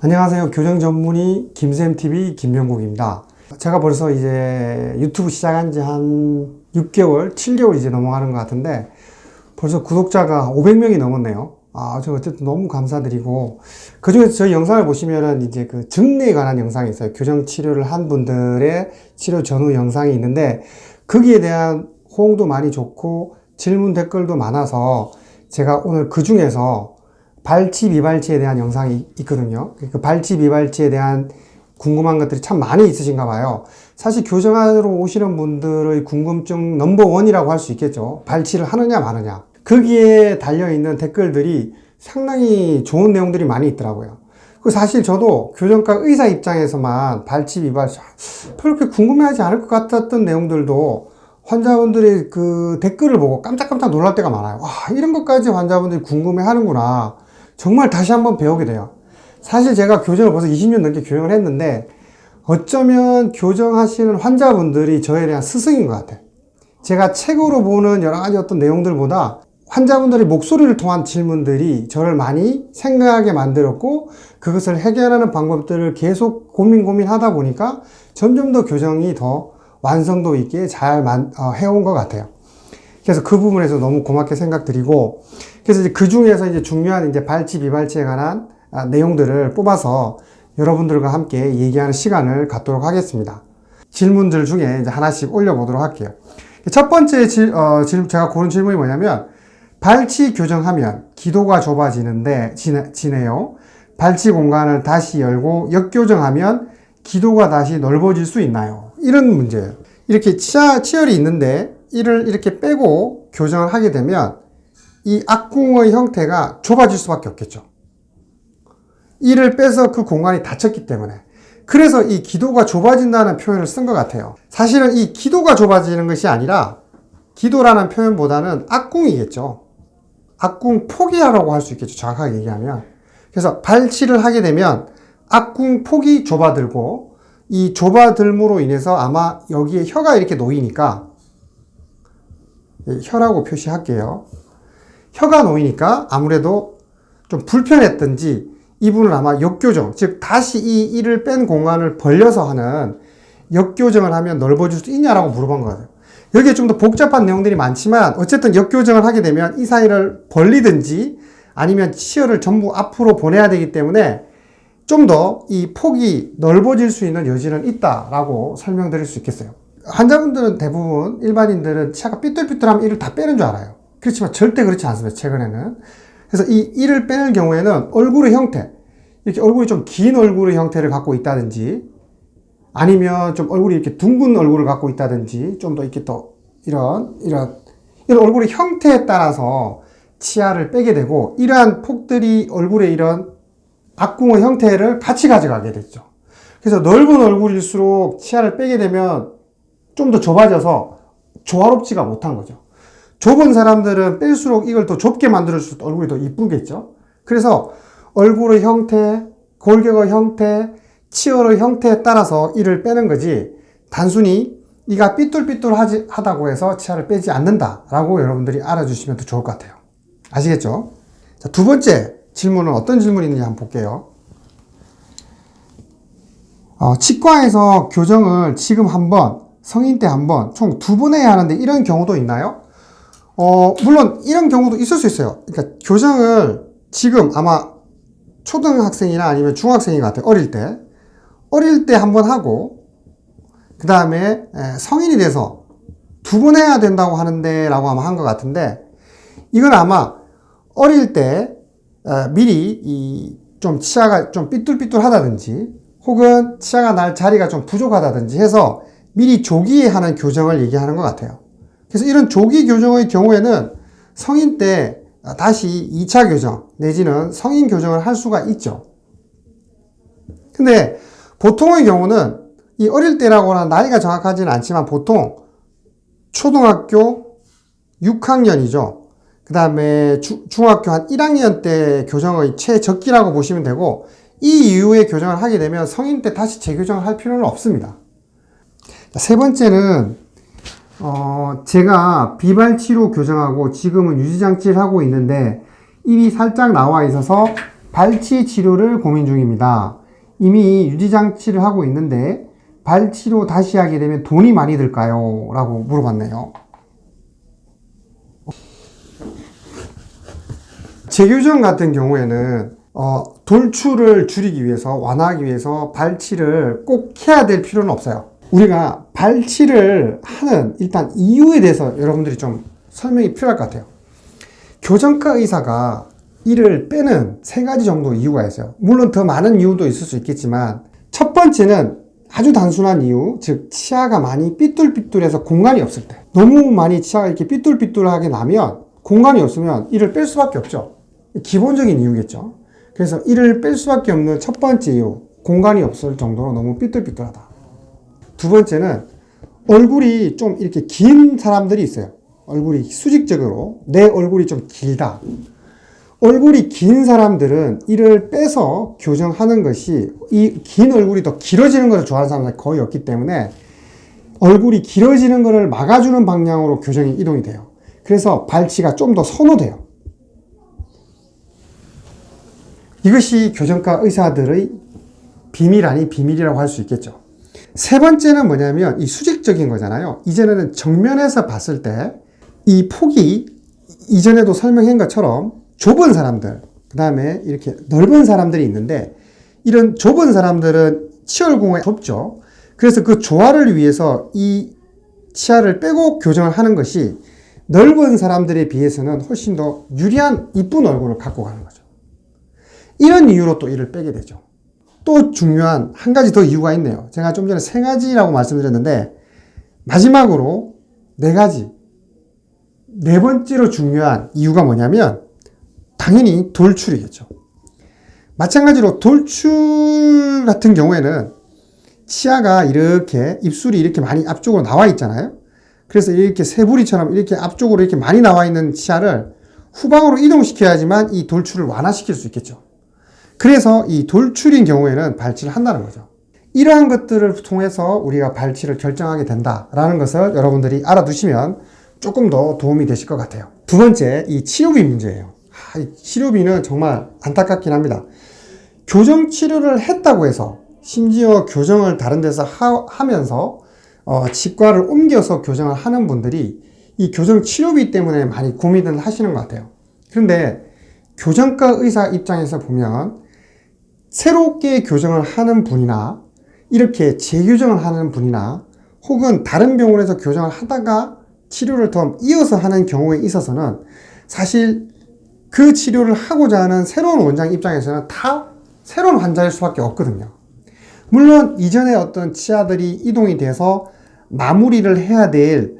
안녕하세요. 교정 전문의 김쌤TV 김명국입니다. 제가 벌써 이제 유튜브 시작한 지 한 6개월, 7개월 이제 넘어가는 것 같은데 벌써 구독자가 500명이 넘었네요. 저 어쨌든 너무 감사드리고, 그 중에서 저희 영상을 보시면은 이제 그 증례에 관한 영상이 있어요. 교정 치료를 한 분들의 치료 전후 영상이 있는데 거기에 대한 호응도 많이 좋고 질문 댓글도 많아서 제가 오늘 그 중에서 발치 비발치에 대한 영상이 있거든요. 그 발치 비발치에 대한 궁금한 것들이 참 많이 있으신가 봐요. 사실 교정하러 오시는 분들의 궁금증 넘버원이라고 할 수 있겠죠. 발치를 하느냐 마느냐. 거기에 달려있는 댓글들이 상당히 좋은 내용들이 많이 있더라고요. 그 사실 저도 교정과 의사 입장에서만 발치 비발치 별로 그렇게 궁금해하지 않을 것 같았던 내용들도 환자분들의 그 댓글을 보고 깜짝깜짝 놀랄 때가 많아요. 와, 이런 것까지 환자분들이 궁금해 하는구나. 정말 다시 한번 배우게 돼요. 사실 제가 교정을 벌써 20년 넘게 교정을 했는데 어쩌면 교정하시는 환자분들이 저에 대한 스승인 것 같아요. 제가 책으로 보는 여러 가지 어떤 내용들보다 환자분들의 목소리를 통한 질문들이 저를 많이 생각하게 만들었고, 그것을 해결하는 방법들을 계속 고민하다 보니까 점점 더 교정이 더 완성도 있게 잘 해온 것 같아요. 그래서 그 부분에서 너무 고맙게 생각드리고, 그래서 이제 그 중에서 이제 중요한 이제 발치 비발치에 관한 내용들을 뽑아서 여러분들과 함께 얘기하는 시간을 갖도록 하겠습니다. 질문들 중에 이제 하나씩 올려보도록 할게요. 첫 번째 제가 고른 질문이 뭐냐면, 발치 교정하면 기도가 좁아지는데 지네요. 발치 공간을 다시 열고 역교정하면 기도가 다시 넓어질 수 있나요? 이런 문제예요. 이렇게 치열이 있는데 이를 이렇게 빼고 교정을 하게 되면 이 악궁의 형태가 좁아질 수밖에 없겠죠. 이를 빼서 그 공간이 닫혔기 때문에. 그래서 이 기도가 좁아진다는 표현을 쓴 것 같아요. 사실은 이 기도가 좁아지는 것이 아니라 기도라는 표현보다는 악궁이겠죠. 악궁 포기하라고 할 수 있겠죠. 정확하게 얘기하면. 그래서 발치를 하게 되면 악궁 폭이 좁아들고, 이 좁아들므로 인해서 아마 여기에 혀가 이렇게 놓이니까, 혀라고 표시할게요. 혀가 놓이니까 아무래도 좀 불편했던지 이분은 아마 역교정, 즉 다시 이 이를 뺀 공간을 벌려서 하는 역교정을 하면 넓어질 수 있냐라고 물어본 거예요. 여기에 좀 더 복잡한 내용들이 많지만 어쨌든 역교정을 하게 되면 이 사이를 벌리든지 아니면 치열을 전부 앞으로 보내야 되기 때문에 좀 더 이 폭이 넓어질 수 있는 여지는 있다라고 설명드릴 수 있겠어요. 환자분들은 대부분 일반인들은 치아가 삐뚤삐뚤하면 이를 다 빼는 줄 알아요. 그렇지만 절대 그렇지 않습니다. 최근에는. 그래서 이 이를 빼는 경우에는 얼굴의 형태, 이렇게 얼굴이 좀 긴 얼굴의 형태를 갖고 있다든지 아니면 좀 얼굴이 이렇게 둥근 얼굴을 갖고 있다든지 좀 더 이렇게 또 이런 얼굴의 형태에 따라서 치아를 빼게 되고, 이러한 폭들이 얼굴의 이런 악궁의 형태를 같이 가져가게 됐죠. 그래서 넓은 얼굴일수록 치아를 빼게 되면 좀 더 좁아져서 조화롭지가 못한 거죠. 좁은 사람들은 뺄수록 이걸 더 좁게 만들어줄수록 얼굴이 더 이쁘겠죠. 그래서 얼굴의 형태, 골격의 형태, 치열의 형태에 따라서 이를 빼는 거지, 단순히 이가 삐뚤삐뚤하다고 해서 치아를 빼지 않는다라고 여러분들이 알아주시면 더 좋을 것 같아요. 아시겠죠? 자, 두 번째 질문은 어떤 질문이 있는지 한번 볼게요. 치과에서 교정을 지금 한 번, 성인 때 한 번, 총 2번 해야 하는데 이런 경우도 있나요? 물론 이런 경우도 있을 수 있어요. 그러니까 교정을 지금 아마 초등학생이나 아니면 중학생인 것 같아요. 어릴 때 한 번 하고, 그 다음에 성인이 돼서 2번 해야 된다고 하는데 라고 아마 한 것 같은데, 이건 아마 어릴 때 미리 좀 치아가 좀 삐뚤삐뚤하다든지 혹은 치아가 날 자리가 좀 부족하다든지 해서 미리 조기에 하는 교정을 얘기하는 것 같아요. 그래서 이런 조기 교정의 경우에는 성인 때 다시 2차 교정 내지는 성인 교정을 할 수가 있죠. 근데 보통의 경우는 이 어릴 때라고나 나이가 정확하지는 않지만 보통 초등학교 6학년이죠. 그 다음에 중학교 한 1학년 때 교정의 최적기라고 보시면 되고, 이 이후에 교정을 하게 되면 성인 때 다시 재교정을 할 필요는 없습니다. 세 번째는 제가 비발치로 교정하고 지금은 유지장치를 하고 있는데 입이 살짝 나와 있어서 발치 치료를 고민 중입니다. 이미 유지장치를 하고 있는데 발치료 다시 하게 되면 돈이 많이 들까요? 라고 물어봤네요. 재교정 같은 경우에는 돌출을 줄이기 위해서, 완화하기 위해서 발치를 꼭 해야 될 필요는 없어요. 우리가 발치를 하는 일단 이유에 대해서 여러분들이 좀 설명이 필요할 것 같아요. 교정과 의사가 이를 빼는 세 가지 정도 이유가 있어요. 물론 더 많은 이유도 있을 수 있겠지만, 첫 번째는 아주 단순한 이유, 즉 치아가 많이 삐뚤삐뚤해서 공간이 없을 때, 너무 많이 치아가 이렇게 삐뚤삐뚤하게 나면 공간이 없으면 이를 뺄 수밖에 없죠. 기본적인 이유겠죠. 그래서 이를 뺄 수밖에 없는 첫 번째 이유, 공간이 없을 정도로 너무 삐뚤삐뚤하다. 두 번째는 얼굴이 좀 이렇게 긴 사람들이 있어요. 얼굴이 수직적으로 내 얼굴이 좀 길다. 얼굴이 긴 사람들은 이를 빼서 교정하는 것이, 이 긴 얼굴이 더 길어지는 것을 좋아하는 사람들이 거의 없기 때문에 얼굴이 길어지는 것을 막아주는 방향으로 교정이 이동이 돼요. 그래서 발치가 좀 더 선호돼요. 이것이 교정과 의사들의 비밀 아닌 비밀이라고 할 수 있겠죠. 세 번째는 뭐냐면 이 수직적인 거잖아요. 이전에는 정면에서 봤을 때 이 폭이 이전에도 설명한 것처럼 좁은 사람들, 그 다음에 이렇게 넓은 사람들이 있는데, 이런 좁은 사람들은 치열공이 좁죠. 그래서 그 조화를 위해서 이 치아를 빼고 교정을 하는 것이 넓은 사람들에 비해서는 훨씬 더 유리한 이쁜 얼굴을 갖고 가는 거죠. 이런 이유로 또 이를 빼게 되죠. 또 중요한 한 가지 더 이유가 있네요. 제가 좀 전에 세 가지라고 말씀드렸는데, 마지막으로 네 가지. 네 번째로 중요한 이유가 뭐냐면 당연히 돌출이겠죠. 마찬가지로 돌출 같은 경우에는 치아가 이렇게, 입술이 이렇게 많이 앞쪽으로 나와 있잖아요. 그래서 이렇게 새부리처럼 이렇게 앞쪽으로 이렇게 많이 나와 있는 치아를 후방으로 이동시켜야지만 이 돌출을 완화시킬 수 있겠죠. 그래서 이 돌출인 경우에는 발치를 한다는 거죠. 이러한 것들을 통해서 우리가 발치를 결정하게 된다라는 것을 여러분들이 알아두시면 조금 더 도움이 되실 것 같아요. 두 번째, 이 치료비 문제예요. 이 치료비는 정말 안타깝긴 합니다. 교정 치료를 했다고 해서, 심지어 교정을 다른 데서 하면서 치과를 옮겨서 교정을 하는 분들이 이 교정 치료비 때문에 많이 고민을 하시는 것 같아요. 그런데 교정과 의사 입장에서 보면 새롭게 교정을 하는 분이나 이렇게 재교정을 하는 분이나 혹은 다른 병원에서 교정을 하다가 치료를 더 이어서 하는 경우에 있어서는 사실 그 치료를 하고자 하는 새로운 원장 입장에서는 다 새로운 환자일 수밖에 없거든요. 물론 이전에 어떤 치아들이 이동이 돼서 마무리를 해야 될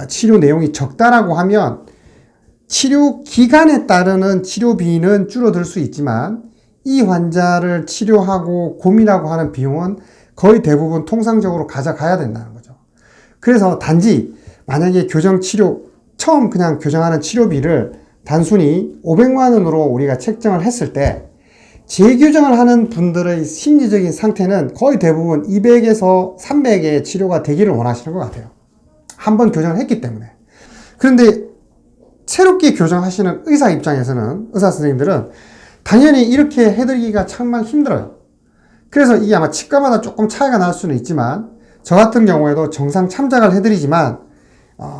치료 내용이 적다라고 하면 치료 기간에 따르는 치료비는 줄어들 수 있지만, 이 환자를 치료하고 고민하고 하는 비용은 거의 대부분 통상적으로 가져가야 된다는 거죠. 그래서 단지 만약에 교정 치료, 처음 그냥 교정하는 치료비를 단순히 500만 원으로 우리가 책정을 했을 때, 재교정을 하는 분들의 심리적인 상태는 거의 대부분 200에서 300의 치료가 되기를 원하시는 것 같아요. 한번 교정을 했기 때문에. 그런데 새롭게 교정하시는 의사 입장에서는, 의사 선생님들은 당연히 이렇게 해드리기가 정말 힘들어요. 그래서 이게 아마 치과마다 조금 차이가 날 수는 있지만, 저 같은 경우에도 정상 참작을 해드리지만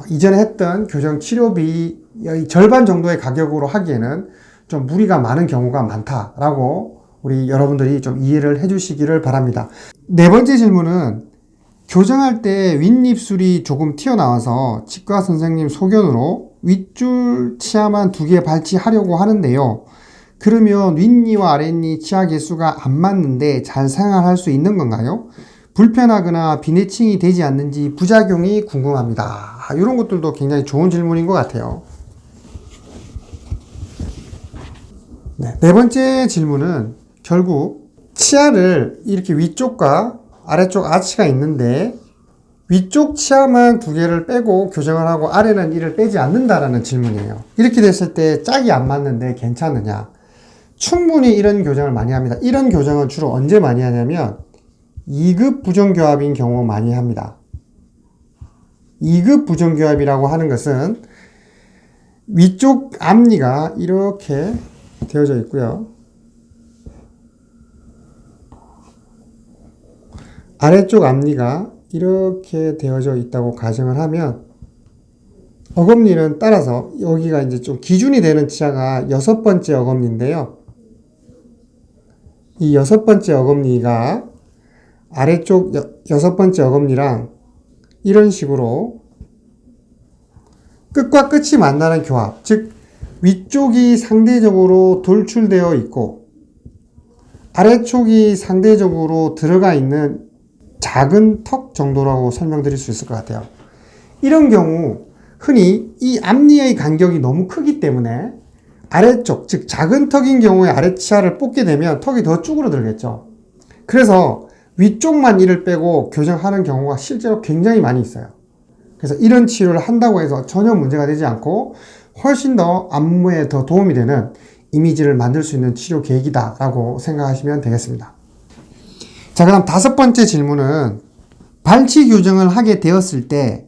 이전에 했던 교정 치료비의 절반 정도의 가격으로 하기에는 좀 무리가 많은 경우가 많다라고 우리 여러분들이 좀 이해를 해주시기를 바랍니다. 네 번째 질문은, 교정할 때 윗입술이 조금 튀어나와서 치과 선생님 소견으로 윗줄 치아만 2개 발치하려고 하는데요. 그러면 윗니와 아랫니 치아 개수가 안 맞는데 잘 생활할 수 있는 건가요? 불편하거나 비내칭이 되지 않는지 부작용이 궁금합니다. 이런 것들도 굉장히 좋은 질문인 것 같아요. 네 번째 질문은 결국 치아를 이렇게 위쪽과 아래쪽 아치가 있는데 위쪽 치아만 2개를 빼고 교정을 하고 아래는 이를 빼지 않는다라는 질문이에요. 이렇게 됐을 때 짝이 안 맞는데 괜찮느냐? 충분히 이런 교정을 많이 합니다. 이런 교정은 주로 언제 많이 하냐면 2급 부정교합인 경우 많이 합니다. 2급 부정교합이라고 하는 것은 위쪽 앞니가 이렇게 되어져 있고요. 아래쪽 앞니가 이렇게 되어져 있다고 가정을 하면 어금니는 따라서 여기가 이제 좀 기준이 되는 치아가 6번째 어금니인데요. 이 6번째 어금니가 아래쪽 6번째 어금니랑 이런 식으로 끝과 끝이 만나는 교합, 즉 위쪽이 상대적으로 돌출되어 있고 아래쪽이 상대적으로 들어가 있는 작은 턱 정도라고 설명드릴 수 있을 것 같아요. 이런 경우 흔히 이 앞니의 간격이 너무 크기 때문에 아래쪽, 즉 작은 턱인 경우에 아래치아를 뽑게 되면 턱이 더 쭈그러들겠죠. 그래서 위쪽만 이를 빼고 교정하는 경우가 실제로 굉장히 많이 있어요. 그래서 이런 치료를 한다고 해서 전혀 문제가 되지 않고 훨씬 더 안무에 더 도움이 되는 이미지를 만들 수 있는 치료 계획이다 라고 생각하시면 되겠습니다. 자, 그다음 5번째 질문은 발치 교정을 하게 되었을 때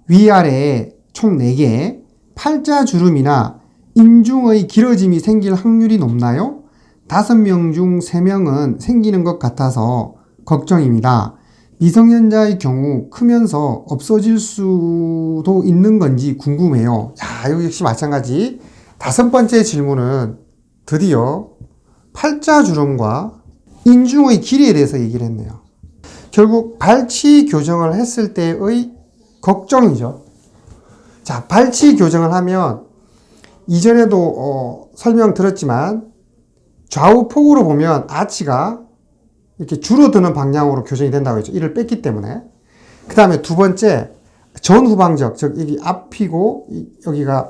위아래에 총 4개 팔자주름이나 인중의 길어짐이 생길 확률이 높나요? 5명 중 3명은 생기는 것 같아서 걱정입니다. 미성년자의 경우 크면서 없어질 수도 있는 건지 궁금해요. 자, 여기 역시 마찬가지 5번째 질문은 드디어 팔자주름과 인중의 길이에 대해서 얘기를 했네요. 결국 발치 교정을 했을 때의 걱정이죠. 자, 발치 교정을 하면 이전에도 설명드렸지만 좌우 폭으로 보면 아치가 이렇게 줄어드는 방향으로 교정이 된다고 했죠. 이를 뺐기 때문에. 그 다음에 두 번째, 전후방적, 즉 여기 앞이고 여기가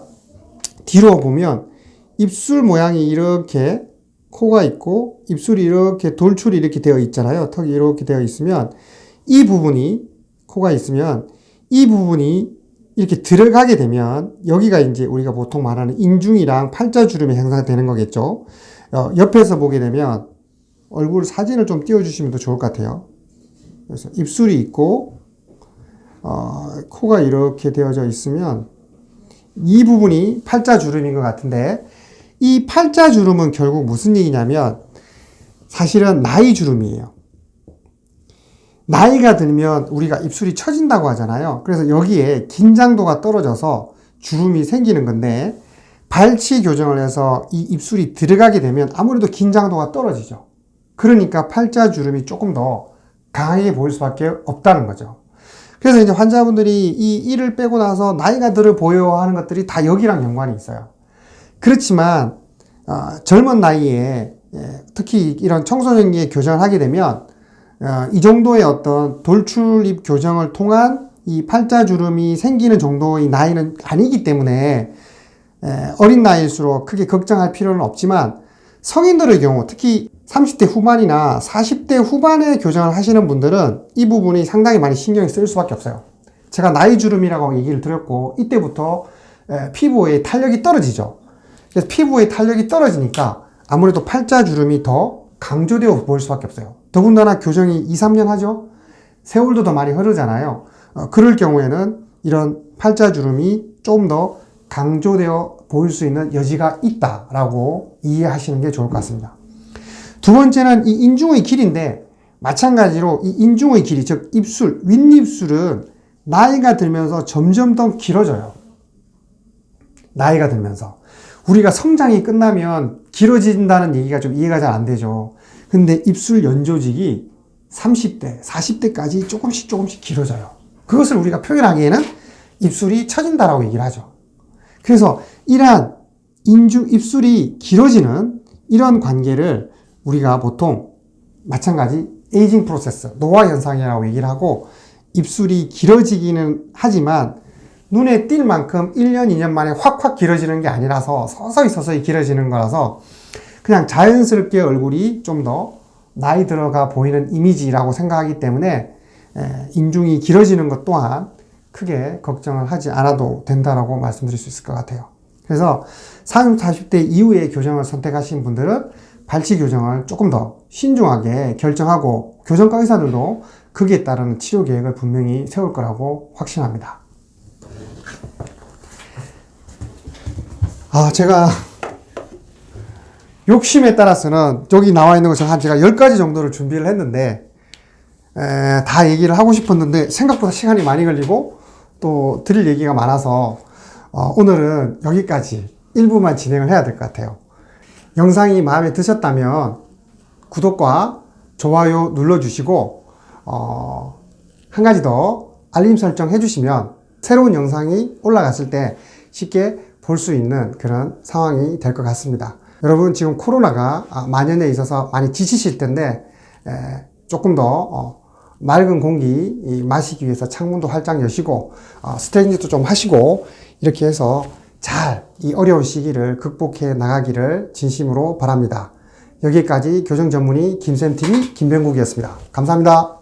뒤로 보면 입술 모양이 이렇게 코가 있고 입술이 이렇게 돌출이 이렇게 되어 있잖아요. 턱이 이렇게 되어 있으면 이 부분이 코가 있으면 이 부분이 이렇게 들어가게 되면 여기가 이제 우리가 보통 말하는 인중이랑 팔자주름이 형성되는 거겠죠. 옆에서 보게 되면 얼굴 사진을 좀 띄워주시면 더 좋을 것 같아요. 그래서 입술이 있고 코가 이렇게 되어져 있으면 이 부분이 팔자주름인 것 같은데 이 팔자주름은 결국 무슨 얘기냐면 사실은 나이주름이에요. 나이가 들면 우리가 입술이 처진다고 하잖아요. 그래서 여기에 긴장도가 떨어져서 주름이 생기는 건데 발치 교정을 해서 이 입술이 들어가게 되면 아무래도 긴장도가 떨어지죠. 그러니까 팔자주름이 조금 더 강하게 보일 수밖에 없다는 거죠. 그래서 이제 환자분들이 이 이를 빼고 나서 나이가 들어 보여 하는 것들이 다 여기랑 연관이 있어요. 그렇지만 젊은 나이에 특히 이런 청소년기에 교정을 하게 되면 이 정도의 어떤 돌출입 교정을 통한 이 팔자주름이 생기는 정도의 나이는 아니기 때문에 어린 나이일수록 크게 걱정할 필요는 없지만 성인들의 경우 특히 30대 후반이나 40대 후반에 교정을 하시는 분들은 이 부분이 상당히 많이 신경이 쓰일 수밖에 없어요. 제가 나이주름이라고 얘기를 드렸고 이때부터 피부의 탄력이 떨어지죠. 그래서 피부의 탄력이 떨어지니까 아무래도 팔자주름이 더 강조되어 보일 수밖에 없어요. 더군다나 교정이 2, 3년 하죠. 세월도 더 많이 흐르잖아요. 그럴 경우에는 이런 팔자주름이 좀 더 강조되어 보일 수 있는 여지가 있다라고 이해하시는 게 좋을 것 같습니다. 두 번째는 이 인중의 길이인데 마찬가지로 이 인중의 길이, 즉 입술, 윗입술은 나이가 들면서 점점 더 길어져요. 나이가 들면서. 우리가 성장이 끝나면 길어진다는 얘기가 좀 이해가 잘 안 되죠. 근데 입술 연조직이 30대, 40대까지 조금씩 길어져요. 그것을 우리가 표현하기에는 입술이 처진다라고 얘기를 하죠. 그래서 이러한 입술이 길어지는 이런 관계를 우리가 보통 마찬가지 에이징 프로세스, 노화 현상이라고 얘기를 하고 입술이 길어지기는 하지만 눈에 띌 만큼 1년, 2년 만에 확 길어지는 게 아니라서 서서히 길어지는 거라서 그냥 자연스럽게 얼굴이 좀 더 나이 들어가 보이는 이미지라고 생각하기 때문에 인중이 길어지는 것 또한 크게 걱정을 하지 않아도 된다라고 말씀드릴 수 있을 것 같아요. 그래서 30, 40대 이후에 교정을 선택하신 분들은 발치 교정을 조금 더 신중하게 결정하고 교정과 의사들도 거기에 따른 치료 계획을 분명히 세울 거라고 확신합니다. 제가 욕심에 따라서는 여기 나와 있는 것을 제가 10가지 정도를 준비를 했는데 다 얘기를 하고 싶었는데 생각보다 시간이 많이 걸리고 또 드릴 얘기가 많아서 오늘은 여기까지 일부만 진행을 해야 될 것 같아요. 영상이 마음에 드셨다면 구독과 좋아요 눌러주시고 한 가지 더 알림 설정 해주시면 새로운 영상이 올라갔을 때 쉽게 볼 수 있는 그런 상황이 될 것 같습니다. 여러분 지금 코로나가 만연해 있어서 많이 지치실 텐데 조금 더 맑은 공기 마시기 위해서 창문도 활짝 여시고 스트레칭도 좀 하시고 이렇게 해서 잘 이 어려운 시기를 극복해 나가기를 진심으로 바랍니다. 여기까지 교정 전문의 김쌤TV 김병국이었습니다. 감사합니다.